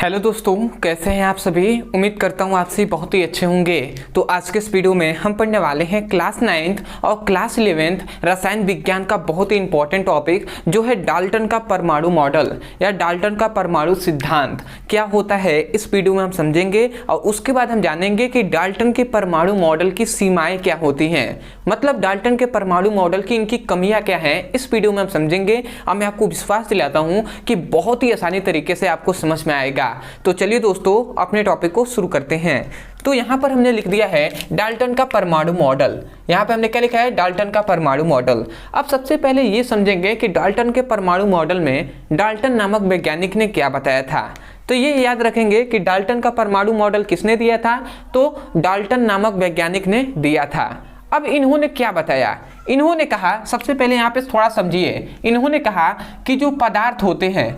Hello दोस्तों, कैसे हैं आप सभी। उम्मीद करता हूँ आप सभी बहुत ही अच्छे होंगे। तो आज के इस वीडियो में हम पढ़ने वाले हैं क्लास 9th और क्लास 11th रसायन विज्ञान का बहुत ही इंपॉर्टेंट टॉपिक जो है डाल्टन का परमाणु मॉडल या डाल्टन का परमाणु सिद्धांत क्या होता है। इस वीडियो में हम समझेंगे और उसके बाद हम जानेंगे कि डाल्टन के परमाणु मॉडल की सीमाएं क्या होती हैं, मतलब डाल्टन के परमाणु मॉडल की इनकी कमियां क्या हैं। इस वीडियो में हम समझेंगे और मैं आपको विश्वास दिलाता हूं कि बहुत ही आसानी तरीके से आपको समझ में आएगा। तो चलिए दोस्तों अपने टॉपिक को शुरू करते हैं। तो यहाँ पर हमने लिख दिया है डाल्टन का परमाणु मॉडल। यहाँ पे हमने क्या लिखा है, डाल्टन का परमाणु मॉडल। अब सबसे पहले ये समझेंगे कि डाल्टन के परमाणु मॉडल में डाल्टन नामक वैज्ञानिक ने क्या बताया था। तो ये याद रखेंगे कि डाल्टन का परमाणु मॉडल किसने दिया था, तो डाल्टन नामक वैज्ञानिक ने दिया था। अब इन्होंने क्या बताया, इन्होंने कहा, सबसे पहले यहाँ पे थोड़ा समझिए। इन्होंने कहा कि जो पदार्थ होते हैं,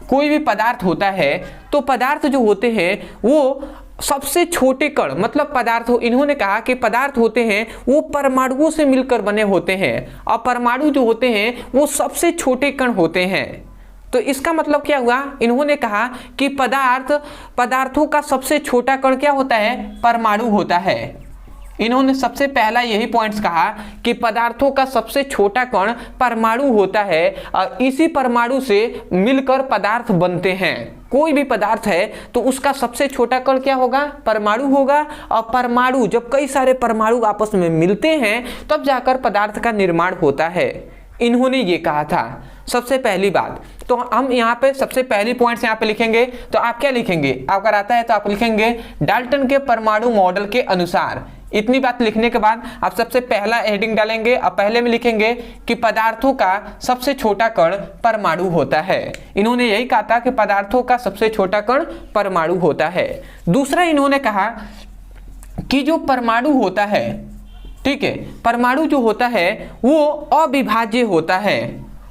कोई भी पदार्थ होता है तो पदार्थ जो होते हैं वो सबसे छोटे कण, मतलब पदार्थ, इन्होंने कहा कि पदार्थ होते हैं वो परमाणुओं से मिलकर बने होते हैं और परमाणु जो होते हैं वो सबसे छोटे कण होते हैं। तो इसका मतलब क्या हुआ, इन्होंने कहा कि पदार्थों का सबसे छोटा कण क्या होता है, परमाणु होता है। इन्होंने सबसे पहला यही पॉइंट्स कहा कि पदार्थों का सबसे छोटा कण परमाणु होता है और इसी परमाणु से मिलकर पदार्थ बनते हैं। कोई भी पदार्थ है तो उसका सबसे छोटा कण क्या होगा, परमाणु होगा। और परमाणु, जब कई सारे परमाणु आपस में मिलते हैं तब जाकर पदार्थ का निर्माण होता है। इन्होंने ये कहा था सबसे पहली बात। तो हम यहाँ पे सबसे पहली पॉइंट्स यहाँ पे लिखेंगे। तो आप क्या लिखेंगे, अगर आता है तो आप लिखेंगे डाल्टन के परमाणु मॉडल के अनुसार। इतनी बात लिखने के बाद आप सबसे पहला हेडिंग डालेंगे और पहले में लिखेंगे कि पदार्थों का सबसे छोटा कण परमाणु होता है। इन्होंने यही कहा था कि पदार्थों का सबसे छोटा कण परमाणु होता है। दूसरा इन्होंने कहा कि जो परमाणु होता है, ठीक है, परमाणु जो होता है वो अविभाज्य होता है।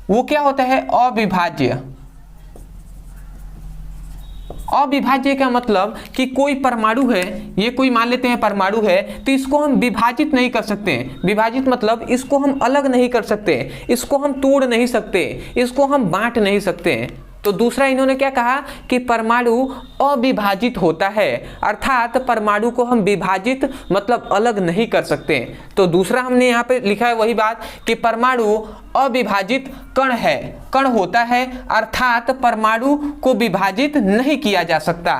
वो क्या होता है, अविभाज्य। अविभाज्य का मतलब कि कोई परमाणु है, ये कोई मान लेते हैं परमाणु है, तो इसको हम विभाजित नहीं कर सकते। विभाजित मतलब इसको हम अलग नहीं कर सकते, इसको हम तोड़ नहीं सकते, इसको हम बांट नहीं सकते। तो दूसरा इन्होंने क्या कहा कि परमाणु अविभाजित होता है, अर्थात परमाणु को हम विभाजित मतलब अलग नहीं कर सकते। तो दूसरा हमने यहाँ पे लिखा है वही बात कि परमाणु अविभाजित कण है, कण होता है, अर्थात परमाणु को विभाजित नहीं किया जा सकता।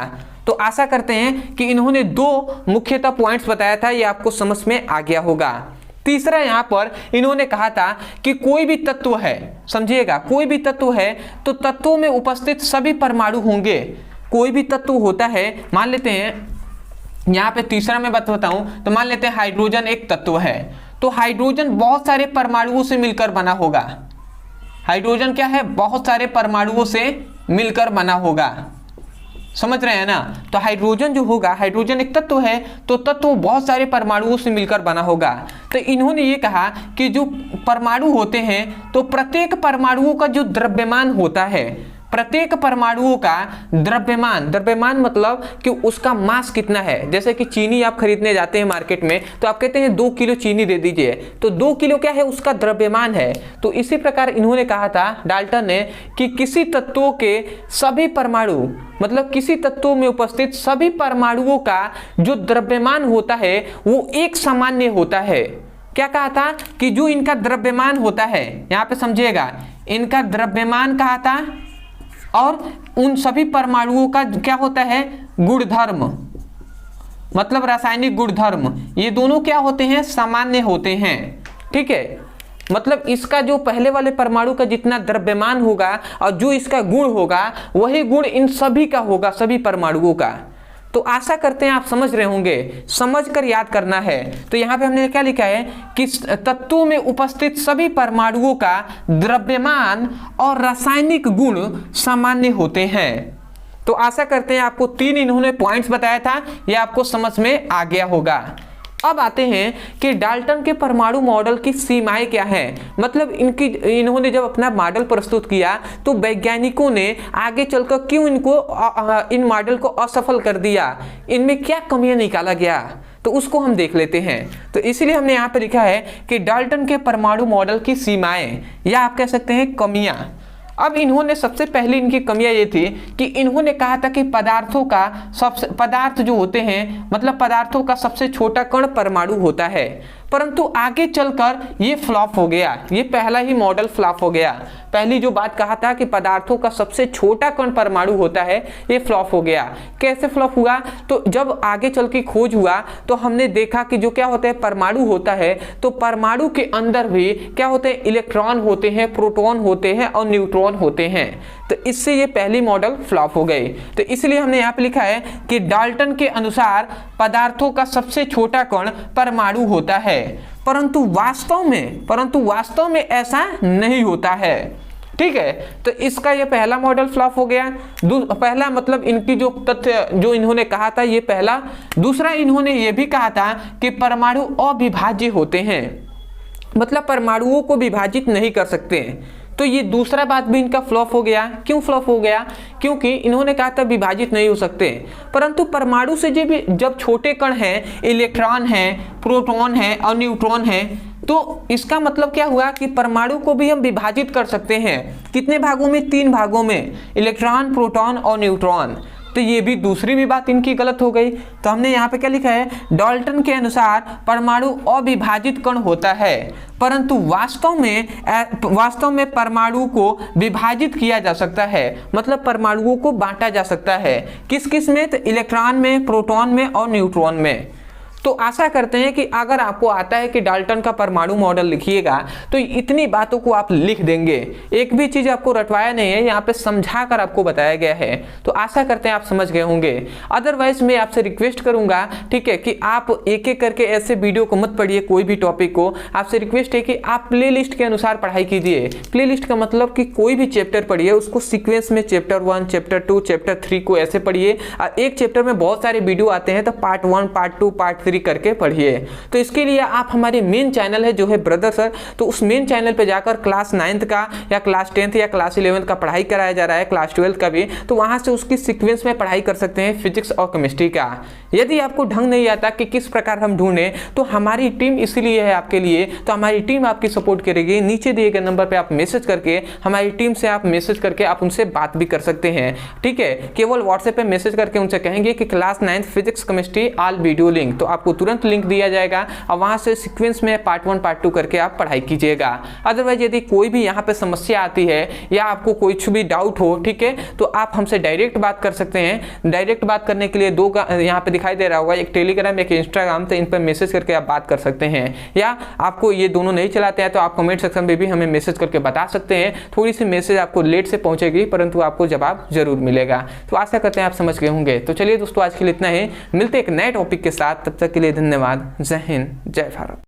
तो आशा करते हैं कि इन्होंने दो मुख्यतः पॉइंट्स बताया था, ये आपको समझ में आ गया होगा। तीसरा यहाँ पर इन्होंने कहा था कि कोई भी तत्व है, समझिएगा, कोई भी तत्व है तो तत्वों में उपस्थित सभी परमाणु होंगे। कोई भी तत्व होता है, मान लेते हैं यहाँ पे तीसरा मैं बात बताऊं तो मान लेते हैं हाइड्रोजन एक तत्व है, तो हाइड्रोजन बहुत सारे परमाणुओं से मिलकर बना होगा। हाइड्रोजन क्या है, बहुत सारे परमाणुओं से मिलकर बना होगा, समझ रहे हैं ना। तो हाइड्रोजन जो होगा, हाइड्रोजन एक तत्व है तो तत्व बहुत सारे परमाणुओं से मिलकर बना होगा। तो इन्होंने ये कहा कि जो परमाणु होते हैं तो प्रत्येक परमाणुओं का जो द्रव्यमान होता है, प्रत्येक परमाणुओं का द्रव्यमान, द्रव्यमान मतलब कि उसका मास कितना है। जैसे कि चीनी आप खरीदने जाते हैं मार्केट में तो आप कहते हैं 2 किलो चीनी दे दीजिए, तो 2 किलो क्या है, उसका द्रव्यमान है। तो इसी प्रकार इन्होंने कहा था डाल्टन ने कि किसी तत्वों के सभी परमाणु, मतलब किसी तत्वों में उपस्थित सभी परमाणुओं का जो द्रव्यमान होता है वो एक सामान्य होता है। क्या कहा था कि जो इनका द्रव्यमान होता है, यहाँ पे समझिएगा, इनका द्रव्यमान कहा था और उन सभी परमाणुओं का क्या होता है, गुणधर्म, मतलब रासायनिक गुणधर्म, ये दोनों क्या होते हैं, सामान्य होते हैं। ठीक है, मतलब इसका जो पहले वाले परमाणु का जितना द्रव्यमान होगा और जो इसका गुण होगा वही गुण इन सभी का होगा, सभी परमाणुओं का। तो आशा करते हैं आप समझ रहे होंगे, समझकर याद करना है। तो यहाँ पे हमने क्या लिखा है कि तत्वों में उपस्थित सभी परमाणुओं का द्रव्यमान और रासायनिक गुण सामान्य होते हैं। तो आशा करते हैं आपको 3 इन्होंने पॉइंट्स बताया था, ये आपको समझ में आ गया होगा। अब आते हैं कि डाल्टन के परमाणु मॉडल की सीमाएं क्या हैं, मतलब इन्होंने जब अपना मॉडल प्रस्तुत किया तो वैज्ञानिकों ने आगे चलकर क्यों इन मॉडल को असफल कर दिया, इनमें क्या कमियां निकाला गया, तो उसको हम देख लेते हैं। तो इसीलिए हमने यहाँ पे लिखा है कि डाल्टन के परमाणु मॉडल की सीमाएं या आप कह सकते हैं कमियां। अब इन्होंने सबसे पहले इनकी कमियां ये थी कि इन्होंने कहा था कि पदार्थ जो होते हैं, मतलब पदार्थों का सबसे छोटा कण परमाणु होता है, परंतु आगे चलकर ये फ्लॉप हो गया। ये पहला ही मॉडल फ्लॉप हो गया। पहली जो बात कहा था कि पदार्थों का सबसे छोटा कण परमाणु होता है, ये फ्लॉप हो गया। कैसे फ्लॉप हुआ? तो जब आगे चल के खोज हुआ तो हमने देखा कि जो क्या होता है, परमाणु होता है, तो परमाणु के अंदर भी क्या होते हैं, इलेक्ट्रॉन होते हैं, प्रोटॉन होते हैं और न्यूट्रॉन होते हैं। तो इससे ये पहली मॉडल फ्लॉप हो गई। तो इसलिए हमने यहाँ पे लिखा है कि डाल्टन के अनुसार पदार्थों का सबसे छोटा कण परमाणु होता है, परंतु वास्तव में ऐसा नहीं होता है। ठीक है, तो इसका ये पहला मॉडल फ्लॉप हो गया। पहला मतलब इनकी जो तथ्य जो इन्होंने कहा था ये पहला। दूसरा इन्होंने ये भी कहा था कि परमाणु अविभाज्य होते हैं, मतलब परमाणुओं को विभाजित नहीं कर सकते। तो ये दूसरा बात भी इनका फ्लॉप हो गया। क्यों फ्लॉप हो गया? क्योंकि इन्होंने कहा था विभाजित नहीं हो सकते, परंतु परमाणु से जब छोटे कण हैं, इलेक्ट्रॉन हैं, प्रोटॉन हैं और न्यूट्रॉन हैं, तो इसका मतलब क्या हुआ कि परमाणु को भी हम विभाजित कर सकते हैं। कितने भागों में? 3 भागों में, इलेक्ट्रॉन, प्रोटॉन और न्यूट्रॉन। तो ये भी दूसरी भी बात इनकी गलत हो गई। तो हमने यहाँ पे क्या लिखा है, डाल्टन के अनुसार परमाणु अविभाजित कण होता है, परंतु वास्तव में परमाणु को विभाजित किया जा सकता है, मतलब परमाणुओं को बांटा जा सकता है। किस किस में? तो इलेक्ट्रॉन में, प्रोटॉन में और न्यूट्रॉन में। तो आशा करते हैं कि अगर आपको आता है कि डाल्टन का परमाणु मॉडल लिखिएगा तो इतनी बातों को आप लिख देंगे। एक भी चीज आपको रटवाया नहीं है, यहाँ पे समझा कर आपको बताया गया है। तो आशा करते हैं आप समझ गए होंगे। अदरवाइज मैं आपसे रिक्वेस्ट करूंगा, ठीक है, कि आप एक एक करके ऐसे वीडियो को मत पढ़िए, कोई भी टॉपिक को। आपसे रिक्वेस्ट है कि आप प्ले लिस्ट के अनुसार पढ़ाई कीजिए। प्ले लिस्ट का मतलब कि कोई भी चैप्टर पढ़िए, उसको सिक्वेंस में चैप्टर 1, चैप्टर 2, चैप्टर 3 को ऐसे पढ़िए। एक चैप्टर में बहुत सारे वीडियो आते हैं, तो पार्ट 1, पार्ट 2, पार्ट 3 करके पढ़िए। तो इसके लिए आप हमारे मेन चैनल है जो है ब्रदर सर, तो उस मेन चैनल पे जाकर क्लास 9th का या क्लास 10th या क्लास 11th का पढ़ाई कराया जा रहा है, क्लास 12th का भी, तो वहां से उसकी सीक्वेंस में पढ़ाई कर सकते हैं फिजिक्स और केमिस्ट्री का। यदि आपको ढंग नहीं आता कि किस प्रकार हम ढूंढें, तो हमारी टीम इसीलिए है आपके लिए। तो हमारी टीम आपकी सपोर्ट करेगी। नीचे दिए गए नंबर पर आप मैसेज करके, हमारी टीम से आप मैसेज करके आप उनसे बात भी कर सकते हैं। ठीक है, केवल व्हाट्सएप पे मैसेज करके उनसे कहेंगे कि class 9th physics chemistry all video link, तो आपको तुरंत लिंक दिया जाएगा और वहां से सीक्वेंस में पार्ट 1, पार्ट 2 करके आप पढ़ाई कीजिएगा। अदरवाइज यदि कोई भी यहाँ पे समस्या आती है या आपको कुछ भी डाउट हो, ठीक है, तो आप हमसे डायरेक्ट बात कर सकते हैं। डायरेक्ट बात करने के लिए दो यहाँ पे दिखाई दे रहा होगा, एक टेलीग्राम, एक इंस्टाग्राम, तो इन पर मैसेज करके आप बात कर सकते हैं। या आपको ये दोनों नहीं चलाते हैं तो आप कमेंट सेक्शन में भी हमें मैसेज करके बता सकते हैं। थोड़ी सी मैसेज आपको लेट से पहुंचेगी, परंतु आपको जवाब जरूर मिलेगा। तो आशा करते हैं आप समझ गए होंगे। तो चलिए दोस्तों, आज के लिए इतना ही। मिलते एक नए टॉपिक के साथ, तब तक के लिए धन्यवाद। जय हिंद, जय भारत।